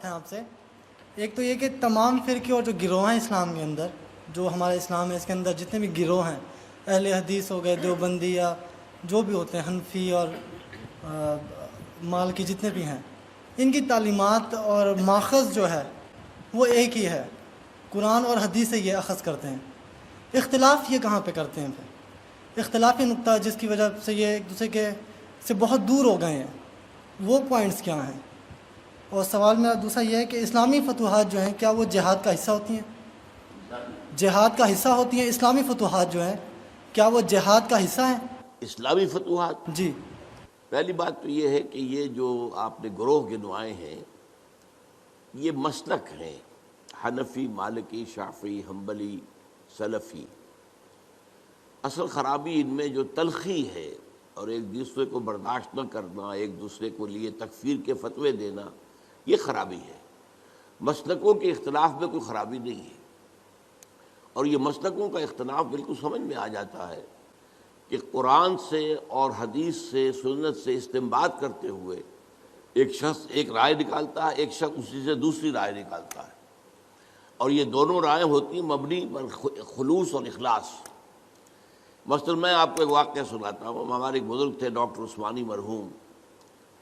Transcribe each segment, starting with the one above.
ہیں آپ سے. ایک تو یہ کہ تمام فرقے اور جو گروہ ہیں اسلام کے اندر، جو ہمارا اسلام ہے اس کے اندر جتنے بھی گروہ ہیں، اہل حدیث ہو گئے، دیوبندی یا جو بھی ہوتے ہیں، حنفی اور مالکی جتنے بھی ہیں، ان کی تعلیمات اور ماخذ جو ہے وہ ایک ہی ہے، قرآن اور حدیث سے یہ اخذ کرتے ہیں. اختلاف یہ کہاں پہ کرتے ہیں؟ پھر اختلافی نقطہ جس کی وجہ سے یہ ایک دوسرے کے سے بہت دور ہو گئے ہیں، وہ پوائنٹس کیا ہیں؟ اور سوال میرا دوسرا یہ ہے کہ اسلامی فتوحات جو ہیں کیا وہ جہاد کا حصہ ہوتی ہیں؟ جہاد کا حصہ ہوتی ہیں اسلامی فتوحات جو ہیں، کیا وہ جہاد کا حصہ ہیں؟ اسلامی فتوحات، جی. پہلی بات تو یہ ہے کہ یہ جو آپ نے گروہ گنوائے ہیں یہ مسلک ہیں، حنفی، مالکی، شافعی، حنبلی، سلفی. اصل خرابی ان میں جو تلخی ہے اور ایک دوسرے کو برداشت نہ کرنا، ایک دوسرے کو لیے تکفیر کے فتوے دینا، یہ خرابی ہے. مسلکوں کے اختلاف میں کوئی خرابی نہیں ہے، اور یہ مسلکوں کا اختلاف بالکل سمجھ میں آ جاتا ہے کہ قرآن سے اور حدیث سے، سنت سے استنباط کرتے ہوئے ایک شخص ایک رائے نکالتا ہے، ایک شخص اسی سے دوسری رائے نکالتا ہے، اور یہ دونوں رائے ہوتی ہیں مبنی پر خلوص اور اخلاص. مثلا میں آپ کو ایک واقعہ سناتا ہوں. ہمارے ایک بزرگ تھے ڈاکٹر عثمانی مرحوم،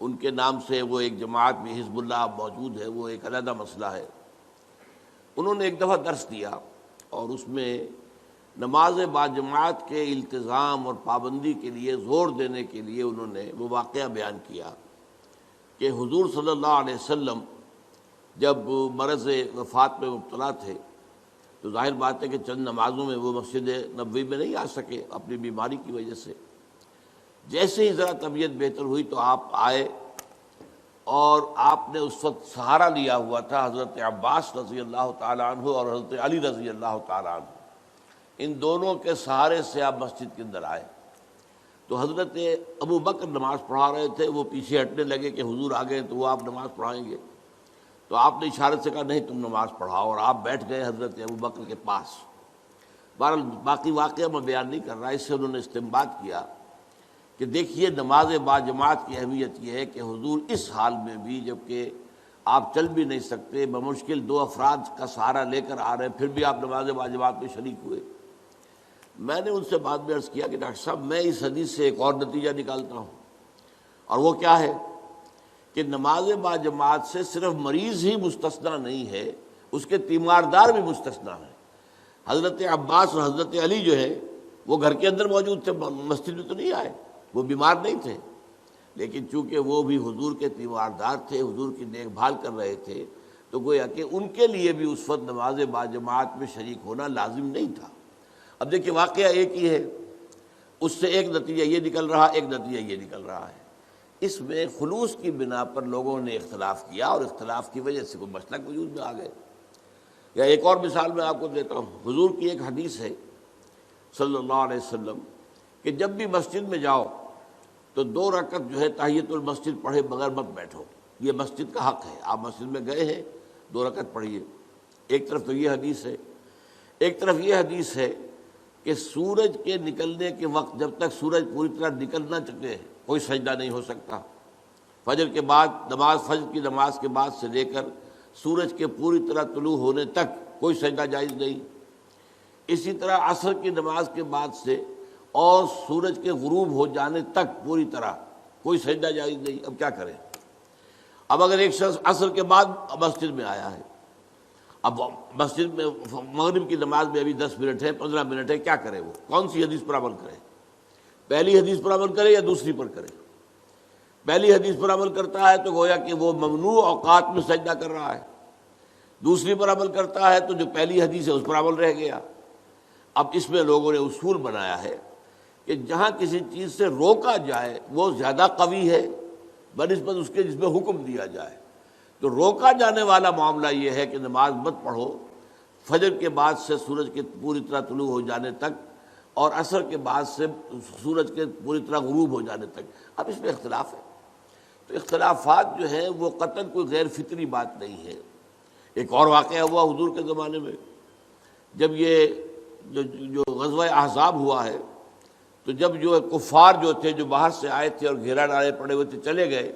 ان کے نام سے وہ ایک جماعت میں حزب اللہ موجود ہے، وہ ایک علیحدہ مسئلہ ہے. انہوں نے ایک دفعہ درس دیا اور اس میں نماز باجماعت کے التزام اور پابندی کے لیے زور دینے کے لیے انہوں نے وہ واقعہ بیان کیا کہ حضور صلی اللہ علیہ وسلم جب مرض وفات میں مبتلا تھے تو ظاہر بات ہے کہ چند نمازوں میں وہ مسجد نبوی میں نہیں آ سکے اپنی بیماری کی وجہ سے. جیسے ہی ذرا طبیعت بہتر ہوئی تو آپ آئے، اور آپ نے اس وقت سہارا لیا ہوا تھا حضرت عباس رضی اللہ تعالیٰ عنہ اور حضرت علی رضی اللہ تعالیٰ عنہ. ان دونوں کے سہارے سے آپ مسجد کے اندر آئے تو حضرت ابو بکر نماز پڑھا رہے تھے، وہ پیچھے ہٹنے لگے کہ حضور آ گئے تو وہ آپ نماز پڑھائیں گے. تو آپ نے اشارت سے کہا نہیں تم نماز پڑھاؤ، اور آپ بیٹھ گئے حضرت ابو بکر کے پاس. بہرحال باقی واقعہ میں بیان نہیں کر رہا، اس سے انہوں نے استنباط کیا کہ دیکھیے نماز باجماعت کی اہمیت یہ ہے کہ حضور اس حال میں بھی، جبکہ آپ چل بھی نہیں سکتے، بمشکل دو افراد کا سہارا لے کر آ رہے ہیں، پھر بھی آپ نماز باجماعت میں شریک ہوئے. میں نے ان سے بعد میں عرض کیا کہ ڈاکٹر صاحب میں اس حدیث سے ایک اور نتیجہ نکالتا ہوں، اور وہ کیا ہے کہ نماز باجماعت سے صرف مریض ہی مستثنیٰ نہیں ہے، اس کے تیماردار بھی مستثنیٰ ہیں. حضرت عباس اور حضرت علی جو ہے وہ گھر کے اندر موجود تھے، مسجد میں تو نہیں آئے، وہ بیمار نہیں تھے، لیکن چونکہ وہ بھی حضور کے تیماردار تھے، حضور کی دیکھ بھال کر رہے تھے، تو گویا کہ ان کے لیے بھی اس وقت نماز باجماعت میں شریک ہونا لازم نہیں تھا. اب دیکھیے واقعہ ایک ہی ہے، اس سے ایک نتیجہ یہ نکل رہا، ایک نتیجہ یہ نکل رہا ہے. اس میں خلوص کی بنا پر لوگوں نے اختلاف کیا، اور اختلاف کی وجہ سے کوئی مسلک وجود میں آ گئے. یا ایک اور مثال میں آپ کو دیتا ہوں. حضور کی ایک حدیث ہے صلی اللہ علیہ وسلم کہ جب بھی مسجد میں جاؤ تو 2 رکعت جو ہے تحیۃ المسجد پڑھے بغیر مت بیٹھو، یہ مسجد کا حق ہے. آپ مسجد میں گئے ہیں 2 رکعت پڑھیے. ایک طرف تو یہ حدیث ہے، ایک طرف یہ حدیث ہے کہ سورج کے نکلنے کے وقت جب تک سورج پوری طرح نکل نہ چکے کوئی سجدہ نہیں ہو سکتا. فجر کے بعد فجر کی نماز کے بعد سے لے کر سورج کے پوری طرح طلوع ہونے تک کوئی سجدہ جائز نہیں. اسی طرح عصر کی نماز کے بعد سے اور سورج کے غروب ہو جانے تک پوری طرح کوئی سجدہ جائز نہیں. اب کیا کریں؟ اب اگر ایک شخص عصر کے بعد مسجد میں آیا ہے، اب مسجد میں مغرب کی نماز میں ابھی 10 منٹ ہے، 15 منٹ ہے، کیا کرے؟ وہ کون سی حدیث پر عمل کرے؟ پہلی حدیث پر عمل کرے یا دوسری پر کرے؟ پہلی حدیث پر عمل کرتا ہے تو گویا کہ وہ ممنوع اوقات میں سجدہ کر رہا ہے. دوسری پر عمل کرتا ہے تو جو پہلی حدیث ہے اس پر عمل رہ گیا. اب اس میں لوگوں نے اصول بنایا ہے کہ جہاں کسی چیز سے روکا جائے وہ زیادہ قوی ہے بنسبت اس کے جس میں حکم دیا جائے. تو روکا جانے والا معاملہ یہ ہے کہ نماز مت پڑھو فجر کے بعد سے سورج کے پوری طرح طلوع ہو جانے تک، اور عصر کے بعد سے سورج کے پوری طرح غروب ہو جانے تک. اب اس میں اختلاف ہے. تو اختلافات جو ہیں وہ قطعاً کوئی غیر فطری بات نہیں ہے. ایک اور واقعہ ہوا حضور کے زمانے میں، جب یہ جو غزوہ احزاب ہوا ہے تو جب جو کفار جو تھے جو باہر سے آئے تھے اور گھیرا ڈالے پڑے ہوئے تھے چلے گئے،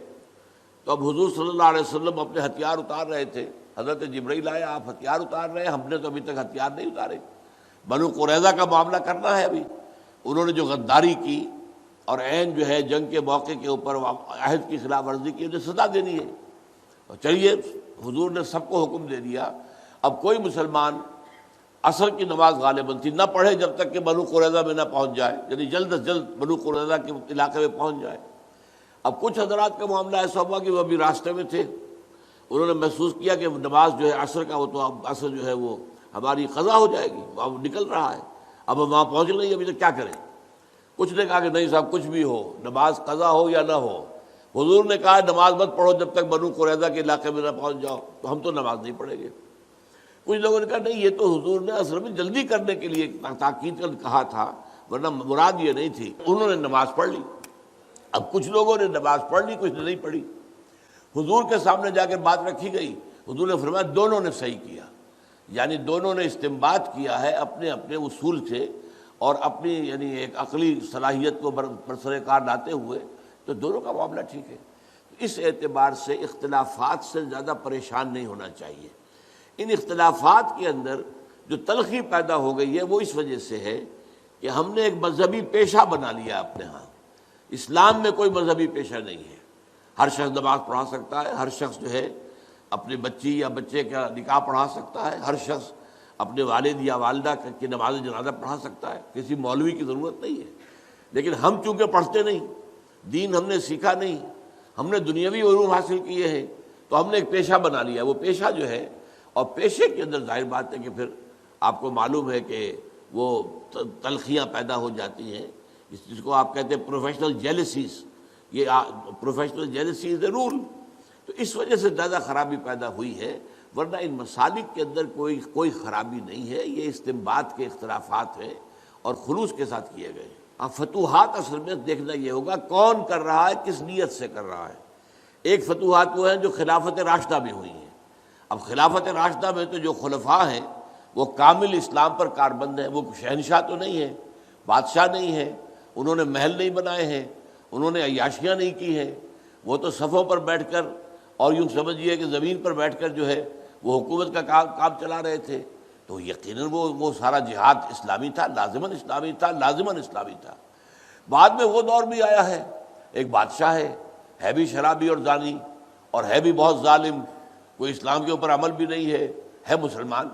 تو اب حضور صلی اللہ علیہ وسلم اپنے ہتھیار اتار رہے تھے، حضرت جبرائیل آئے، آپ ہتھیار اتار رہے ہیں، ہم نے تو ابھی تک ہتھیار نہیں اتارے، بنو قریظہ کا معاملہ کرنا ہے ابھی، انہوں نے جو غداری کی اور عین جو ہے جنگ کے موقع کے اوپر عہد کی خلاف ورزی کی، انہیں سزا دینی ہے۔ اور چلیے حضور نے سب کو حکم دے دیا، اب کوئی مسلمان عصر کی نماز غالباً تھی نہ پڑھے جب تک کہ بنو قریظہ میں نہ پہنچ جائے، یعنی جلد از جلد بنو قریظہ کے علاقے میں پہنچ جائے۔ اب کچھ حضرات کا معاملہ ایسا ہوا کہ وہ ابھی راستے میں تھے، انہوں نے محسوس کیا کہ نماز جو ہے عصر کا، وہ تو اب عصر جو ہے وہ ہماری قضا ہو جائے گی، اب نکل رہا ہے، اب ہم وہاں پہنچ نہیں، ابھی تک کیا کریں؟ کچھ نے کہا کہ نہیں صاحب کچھ بھی ہو، نماز قضا ہو یا نہ ہو، حضور نے کہا نماز مت پڑھو جب تک بنو قریظہ کے علاقے میں نہ پہنچ جاؤ، تو ہم تو نماز نہیں پڑھیں گے۔ کچھ لوگوں نے کہا نہیں، یہ تو حضور نے اصل میں جلدی کرنے کے لیے تاکید کر کہا تھا، ورنہ مراد یہ نہیں تھی۔ انہوں نے نماز پڑھ لی، اب کچھ لوگوں نے نماز پڑھ لی، کچھ نے نہیں پڑھی۔ حضور کے سامنے جا کے بات رکھی گئی، حضور نے فرمایا دونوں نے صحیح کیا، یعنی دونوں نے استنباط کیا ہے اپنے اپنے اصول سے اور اپنی یعنی ایک عقلی صلاحیت کو برسر کار لاتے ہوئے، تو دونوں کا معاملہ ٹھیک ہے۔ اس اعتبار سے اختلافات سے زیادہ پریشان نہیں ہونا چاہیے۔ ان اختلافات کے اندر جو تلخی پیدا ہو گئی ہے وہ اس وجہ سے ہے کہ ہم نے ایک مذہبی پیشہ بنا لیا اپنے ہاں۔ اسلام میں کوئی مذہبی پیشہ نہیں ہے، ہر شخص نماز پڑھا سکتا ہے، ہر شخص جو ہے اپنی بچی یا بچے کا نکاح پڑھا سکتا ہے، ہر شخص اپنے والد یا والدہ کی نماز جنازہ پڑھا سکتا ہے، کسی مولوی کی ضرورت نہیں ہے۔ لیکن ہم چونکہ پڑھتے نہیں، دین ہم نے سیکھا نہیں، ہم نے دنیاوی علوم حاصل کیے ہیں، تو ہم نے ایک پیشہ بنا لیا۔ وہ پیشہ جو ہے، اور پیشے کے اندر ظاہر بات ہے کہ پھر آپ کو معلوم ہے کہ وہ تلخیاں پیدا ہو جاتی ہیں، جس کو آپ کہتے ہیں پروفیشنل جیلسیز، یہ پروفیشنل جیلسی از اے رول، تو اس وجہ سے زیادہ خرابی پیدا ہوئی ہے، ورنہ ان مسالک کے اندر کوئی خرابی نہیں ہے، یہ استنباط کے اختلافات ہیں اور خلوص کے ساتھ کیے گئے۔ اب فتوحات اصل میں دیکھنا یہ ہوگا کون کر رہا ہے، کس نیت سے کر رہا ہے۔ ایک فتوحات وہ ہیں جو خلافت راشدہ میں ہوئی ہیں۔ اب خلافت راشدہ میں تو جو خلفاء ہیں وہ کامل اسلام پر کاربند ہیں، وہ شہنشاہ تو نہیں ہیں، بادشاہ نہیں ہیں، انہوں نے محل نہیں بنائے ہیں، انہوں نے عیاشیاں نہیں کی ہیں، وہ تو صفوں پر بیٹھ کر اور یوں سمجھیے کہ زمین پر بیٹھ کر جو ہے وہ حکومت کا کام چلا رہے تھے، تو یقیناً وہ سارا جہاد اسلامی تھا، لازماً اسلامی تھا، لازماً اسلامی تھا۔ بعد میں وہ دور بھی آیا ہے، ایک بادشاہ ہے بھی شرابی اور زانی اور ہے بھی بہت ظالم، کوئی اسلام کے اوپر عمل بھی نہیں ہے مسلمان،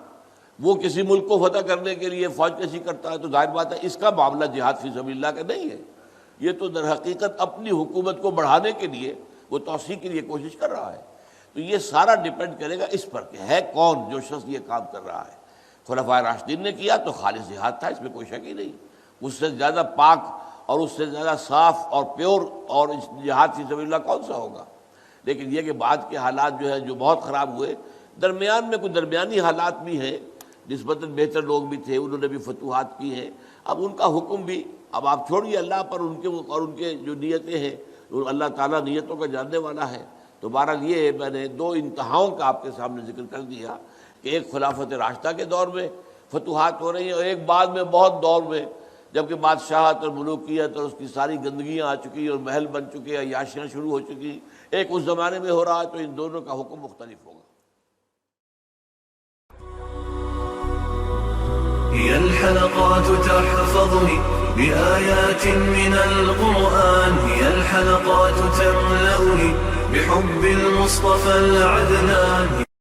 وہ کسی ملک کو فتح کرنے کے لیے فوج کشی کرتا ہے، تو ظاہر بات ہے اس کا معاملہ جہاد فی سبیل اللہ کا نہیں ہے، یہ تو در حقیقت اپنی حکومت کو بڑھانے کے لیے وہ توسیع کے لیے کوشش کر رہا ہے۔ تو یہ سارا ڈیپینڈ کرے گا اس پر کہ ہے کون جو شخص یہ کام کر رہا ہے۔ خلفاء راشدین نے کیا تو خالص جہاد تھا، اس میں کوئی شک ہی نہیں، اس سے زیادہ پاک اور اس سے زیادہ صاف اور پیور اور جہاد فی سبیل اللہ کون سا ہوگا۔ لیکن یہ کہ بعد کے حالات جو ہے جو بہت خراب ہوئے، درمیان میں کچھ درمیانی حالات بھی ہیں، نسبتاً بہتر لوگ بھی تھے، انہوں نے بھی فتوحات کی ہیں، اب ان کا حکم بھی اب آپ چھوڑیے اللہ پر، ان کے جو نیتیں ہیں، اللہ تعالیٰ نیتوں کا جاننے والا ہے۔ تو بہرحال یہ میں نے دو انتہاؤں کا آپ کے سامنے ذکر کر دیا کہ ایک خلافت راشدہ کے دور میں فتوحات ہو رہی ہیں، اور ایک بعد میں بہت دور میں جبکہ بادشاہت اور ملوکیت اور اس کی ساری گندگیاں آ چکی اور محل بن چکے، عیاشیاں شروع ہو چکی، ایک اس زمانے میں ہو رہا ہے، تو ان دونوں کا حکم مختلف ہوگا۔ هي الحلقات تحفظني بآيات من القرآن، هي الحلقات تملأني بحب المصطفى العدنان.